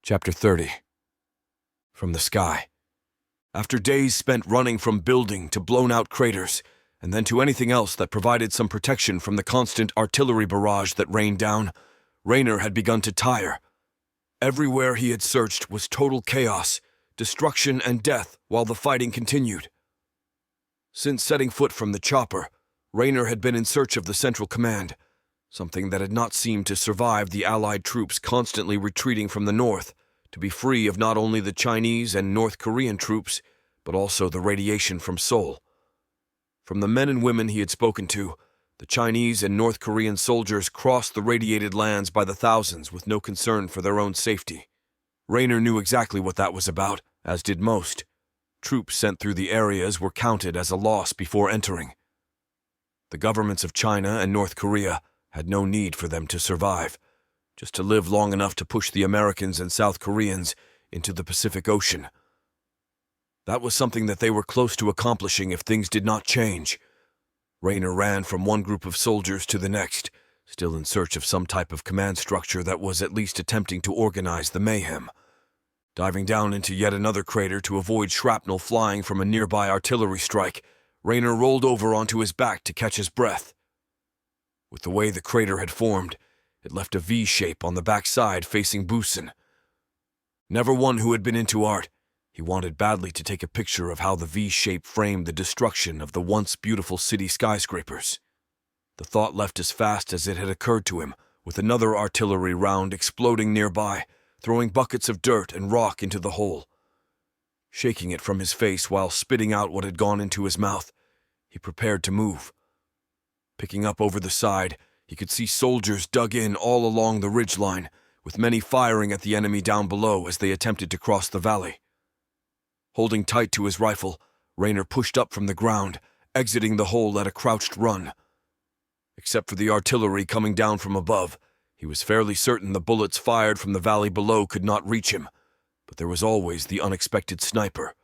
Chapter 30. From the Sky. After days spent running from building to blown-out craters, and then to anything else that provided some protection from the constant artillery barrage that rained down, Raynor had begun to tire. Everywhere he had searched was total chaos, destruction and death while the fighting continued. Since setting foot from the chopper, Raynor had been in search of the Central Command, something that had not seemed to survive the Allied troops constantly retreating from the north, to be free of not only the Chinese and North Korean troops, but also the radiation from Seoul. From the men and women he had spoken to, the Chinese and North Korean soldiers crossed the radiated lands by the thousands with no concern for their own safety. Raynor knew exactly what that was about, as did most. Troops sent through the areas were counted as a loss before entering. The governments of China and North Korea had no need for them to survive, just to live long enough to push the Americans and South Koreans into the Pacific Ocean. That was something that they were close to accomplishing if things did not change. Raynor ran from one group of soldiers to the next, still in search of some type of command structure that was at least attempting to organize the mayhem. Diving down into yet another crater to avoid shrapnel flying from a nearby artillery strike, Raynor rolled over onto his back to catch his breath. With the way the crater had formed, it left a V shape on the backside facing Busan. Never one who had been into art, he wanted badly to take a picture of how the V shape framed the destruction of the once beautiful city skyscrapers. The thought left as fast as it had occurred to him, with another artillery round exploding nearby, throwing buckets of dirt and rock into the hole. Shaking it from his face while spitting out what had gone into his mouth, he prepared to move. Picking up over the side, he could see soldiers dug in all along the ridgeline, with many firing at the enemy down below as they attempted to cross the valley. Holding tight to his rifle, Raynor pushed up from the ground, exiting the hole at a crouched run. Except for the artillery coming down from above, he was fairly certain the bullets fired from the valley below could not reach him, but there was always the unexpected sniper.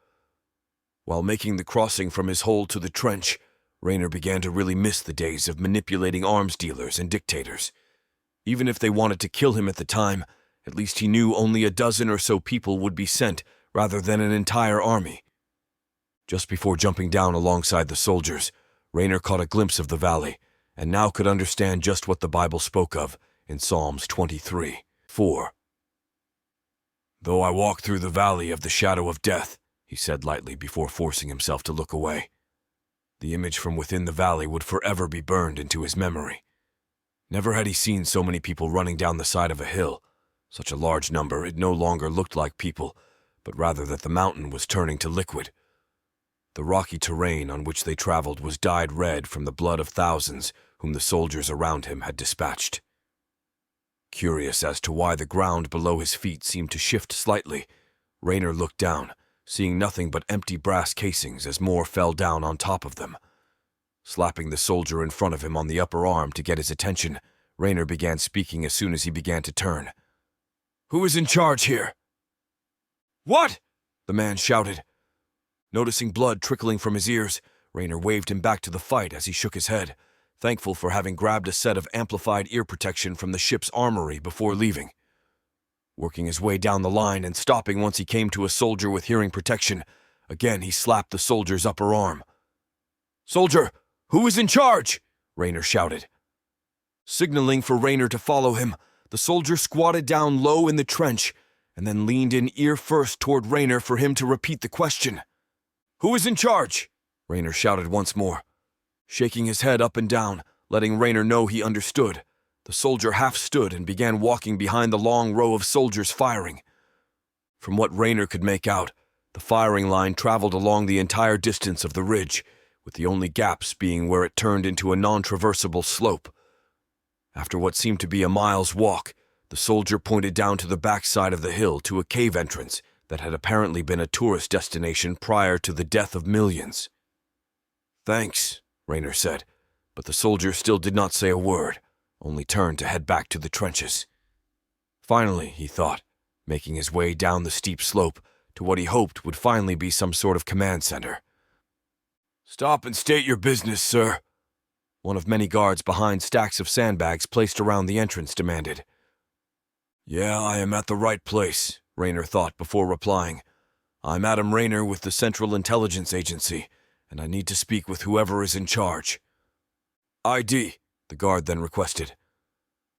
While making the crossing from his hole to the trench, Raynor began to really miss the days of manipulating arms dealers and dictators. Even if they wanted to kill him at the time, at least he knew only a dozen or so people would be sent rather than an entire army. Just before jumping down alongside the soldiers, Raynor caught a glimpse of the valley, and now could understand just what the Bible spoke of in Psalms 23:4. "Though I walk through the valley of the shadow of death," he said lightly before forcing himself to look away. The image from within the valley would forever be burned into his memory. Never had he seen so many people running down the side of a hill. Such a large number, it no longer looked like people, but rather that the mountain was turning to liquid. The rocky terrain on which they traveled was dyed red from the blood of thousands whom the soldiers around him had dispatched. Curious as to why the ground below his feet seemed to shift slightly, Raynor looked down, seeing nothing but empty brass casings as more fell down on top of them. Slapping the soldier in front of him on the upper arm to get his attention, Raynor began speaking as soon as he began to turn. "Who is in charge here?" "What?" the man shouted. Noticing blood trickling from his ears, Raynor waved him back to the fight as he shook his head, thankful for having grabbed a set of amplified ear protection from the ship's armory before leaving. Working his way down the line and stopping once he came to a soldier with hearing protection, again he slapped the soldier's upper arm. "Soldier, who is in charge?" Raynor shouted. Signaling for Raynor to follow him, the soldier squatted down low in the trench and then leaned in ear first toward Raynor for him to repeat the question. "Who is in charge?" Raynor shouted once more. Shaking his head up and down, letting Raynor know he understood, the soldier half stood and began walking behind the long row of soldiers firing. From what Raynor could make out, the firing line traveled along the entire distance of the ridge, with the only gaps being where it turned into a non-traversable slope. After what seemed to be a mile's walk, the soldier pointed down to the backside of the hill to a cave entrance that had apparently been a tourist destination prior to the death of millions. "Thanks," Raynor said, but the soldier still did not say a word, only turned to head back to the trenches. Finally, he thought, making his way down the steep slope to what he hoped would finally be some sort of command center. "Stop and state your business, sir," one of many guards behind stacks of sandbags placed around the entrance demanded. "Yeah, I am at the right place," Rayner thought before replying. "I'm Adam Rayner with the Central Intelligence Agency, and I need to speak with whoever is in charge." "ID," the guard then requested.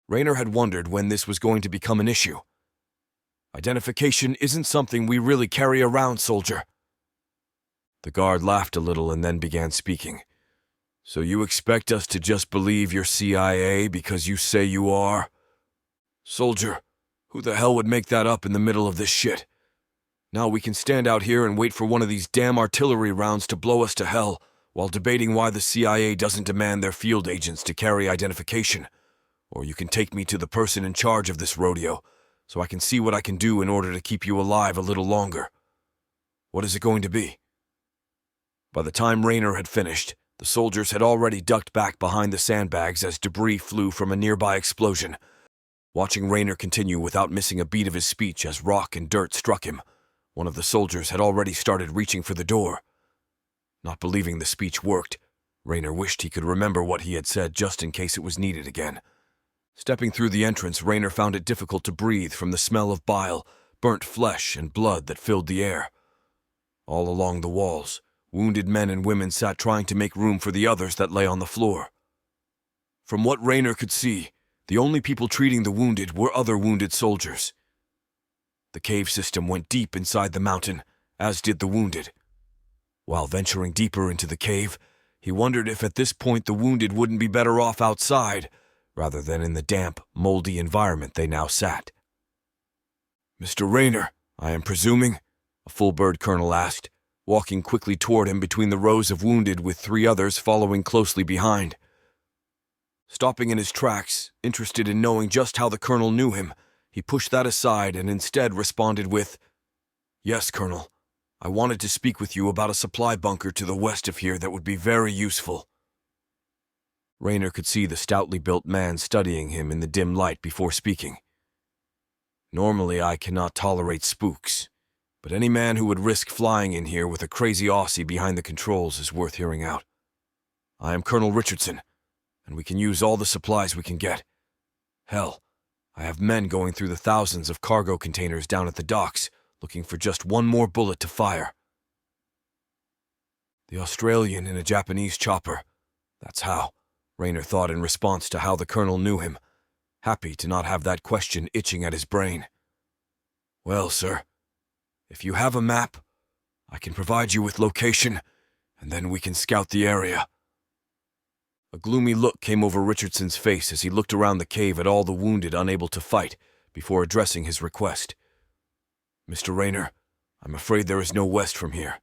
Rayner had wondered when this was going to become an issue. "Identification isn't something we really carry around, soldier." The guard laughed a little and then began speaking. "So you expect us to just believe you're CIA because you say you are? Soldier, who the hell would make that up in the middle of this shit? Now we can stand out here and wait for one of these damn artillery rounds to blow us to hell while debating why the CIA doesn't demand their field agents to carry identification. Or you can take me to the person in charge of this rodeo so I can see what I can do in order to keep you alive a little longer. What is it going to be?" By the time Rayner had finished, the soldiers had already ducked back behind the sandbags as debris flew from a nearby explosion. Watching Rayner continue without missing a beat of his speech as rock and dirt struck him, one of the soldiers had already started reaching for the door. Not believing the speech worked, Rayner wished he could remember what he had said just in case it was needed again. Stepping through the entrance, Rayner found it difficult to breathe from the smell of bile, burnt flesh, and blood that filled the air. All along the walls, wounded men and women sat trying to make room for the others that lay on the floor. From what Rayner could see, the only people treating the wounded were other wounded soldiers. The cave system went deep inside the mountain, as did the wounded. While venturing deeper into the cave, he wondered if at this point the wounded wouldn't be better off outside, rather than in the damp, moldy environment they now sat. "Mr. Rayner, I am presuming?" a full-bird colonel asked, walking quickly toward him between the rows of wounded with 3 others following closely behind. Stopping in his tracks, interested in knowing just how the colonel knew him, he pushed that aside and instead responded with, "Yes, Colonel. I wanted to speak with you about a supply bunker to the west of here that would be very useful." Rayner could see the stoutly built man studying him in the dim light before speaking. "Normally I cannot tolerate spooks, but any man who would risk flying in here with a crazy Aussie behind the controls is worth hearing out. I am Colonel Richardson, and we can use all the supplies we can get. Hell, I have men going through the thousands of cargo containers down at the docks, looking for just one more bullet to fire." The Australian in a Japanese chopper. That's how, Rayner thought in response to how the colonel knew him, happy to not have that question itching at his brain. "Well, sir, if you have a map, I can provide you with location, and then we can scout the area." A gloomy look came over Richardson's face as he looked around the cave at all the wounded unable to fight before addressing his request. "Mr. Rayner, I'm afraid there is no west from here,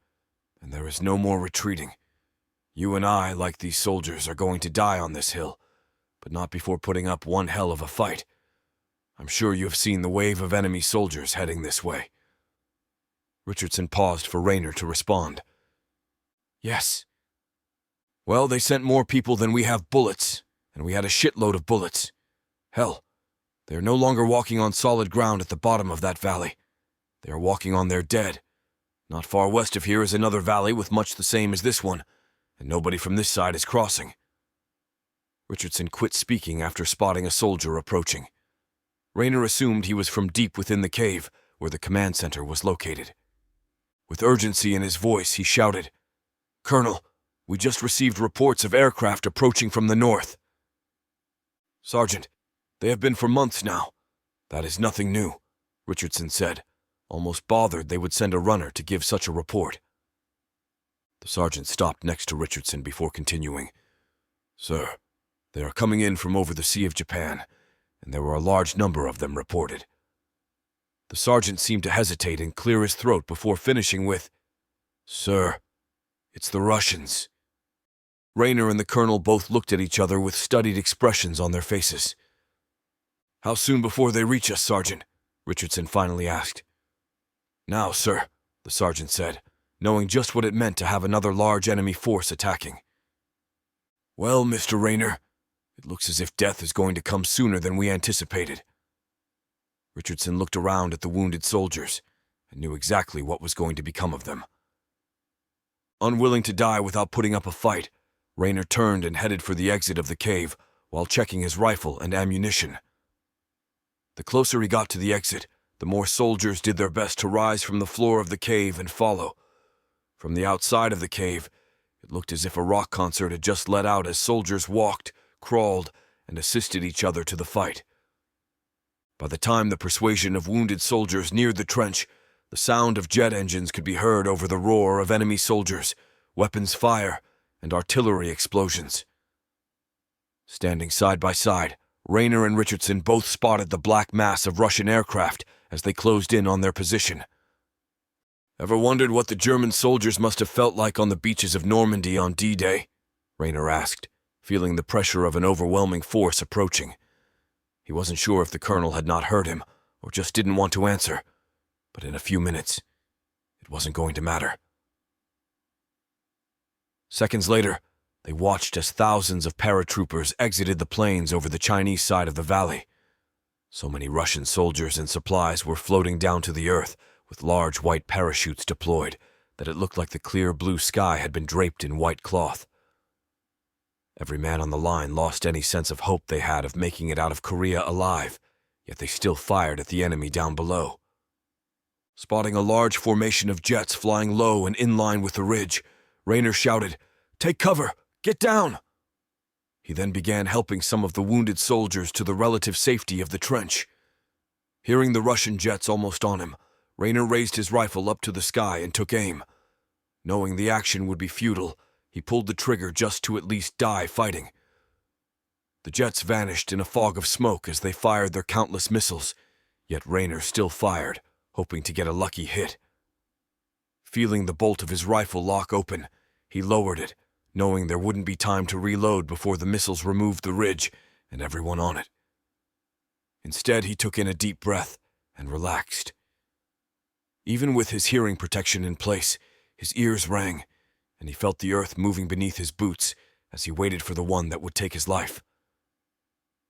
and there is no more retreating. You and I, like these soldiers, are going to die on this hill, but not before putting up one hell of a fight. I'm sure you have seen the wave of enemy soldiers heading this way." Richardson paused for Rayner to respond. "Yes. Well, they sent more people than we have bullets, and we had a shitload of bullets. Hell, they are no longer walking on solid ground at the bottom of that valley. They are walking on their dead. Not far west of here is another valley with much the same as this one, and nobody from this side is crossing." Richardson quit speaking after spotting a soldier approaching. Rayner assumed he was from deep within the cave, where the command center was located. With urgency in his voice, he shouted, "Colonel, we just received reports of aircraft approaching from the north." "Sergeant, they have been for months now. That is nothing new," Richardson said, almost bothered they would send a runner to give such a report. The sergeant stopped next to Richardson before continuing. "Sir, they are coming in from over the Sea of Japan, and there were a large number of them reported." The sergeant seemed to hesitate and clear his throat before finishing with, "Sir, it's the Russians." Rayner and the colonel both looked at each other with studied expressions on their faces. "How soon before they reach us, Sergeant?" Richardson finally asked. "Now, sir," the sergeant said, knowing just what it meant to have another large enemy force attacking. "Well, Mr. Rayner, it looks as if death is going to come sooner than we anticipated." Richardson looked around at the wounded soldiers and knew exactly what was going to become of them. Unwilling to die without putting up a fight, Rayner turned and headed for the exit of the cave while checking his rifle and ammunition. The closer he got to the exit, the more soldiers did their best to rise from the floor of the cave and follow. From the outside of the cave, it looked as if a rock concert had just let out as soldiers walked, crawled, and assisted each other to the fight. By the time the persuasion of wounded soldiers neared the trench, the sound of jet engines could be heard over the roar of enemy soldiers, weapons fire, and artillery explosions. Standing side by side, Raynor and Richardson both spotted the black mass of Russian aircraft as they closed in on their position. "Ever wondered what the German soldiers must have felt like on the beaches of Normandy on D-Day?" Raynor asked, feeling the pressure of an overwhelming force approaching. He wasn't sure if the colonel had not heard him or just didn't want to answer, but in a few minutes, it wasn't going to matter. Seconds later, they watched as thousands of paratroopers exited the plains over the Chinese side of the valley. So many Russian soldiers and supplies were floating down to the earth with large white parachutes deployed that it looked like the clear blue sky had been draped in white cloth. Every man on the line lost any sense of hope they had of making it out of Korea alive, yet they still fired at the enemy down below. Spotting a large formation of jets flying low and in line with the ridge, Raynor shouted, "Take cover! Get down!" He then began helping some of the wounded soldiers to the relative safety of the trench. Hearing the Russian jets almost on him, Raynor raised his rifle up to the sky and took aim. Knowing the action would be futile, he pulled the trigger just to at least die fighting. The jets vanished in a fog of smoke as they fired their countless missiles, yet Raynor still fired, hoping to get a lucky hit. Feeling the bolt of his rifle lock open, he lowered it, knowing there wouldn't be time to reload before the missiles removed the ridge and everyone on it. Instead, he took in a deep breath and relaxed. Even with his hearing protection in place, his ears rang, and he felt the earth moving beneath his boots as he waited for the one that would take his life.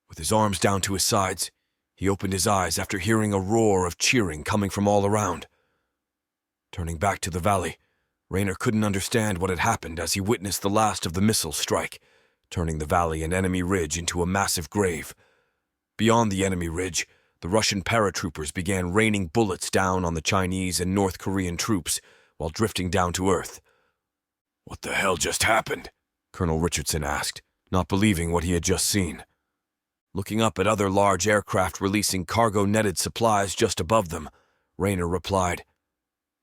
With his arms down to his sides, he opened his eyes after hearing a roar of cheering coming from all around. Turning back to the valley, Raynor couldn't understand what had happened as he witnessed the last of the missiles strike, turning the valley and enemy ridge into a massive grave. Beyond the enemy ridge, the Russian paratroopers began raining bullets down on the Chinese and North Korean troops while drifting down to earth. "What the hell just happened?" Colonel Richardson asked, not believing what he had just seen. Looking up at other large aircraft releasing cargo-netted supplies just above them, Raynor replied,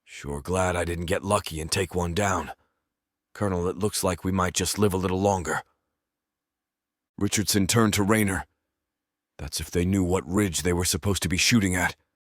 "Sure glad I didn't get lucky and take one down. Colonel, it looks like we might just live a little longer." Richardson turned to Raynor. "That's if they knew what ridge they were supposed to be shooting at."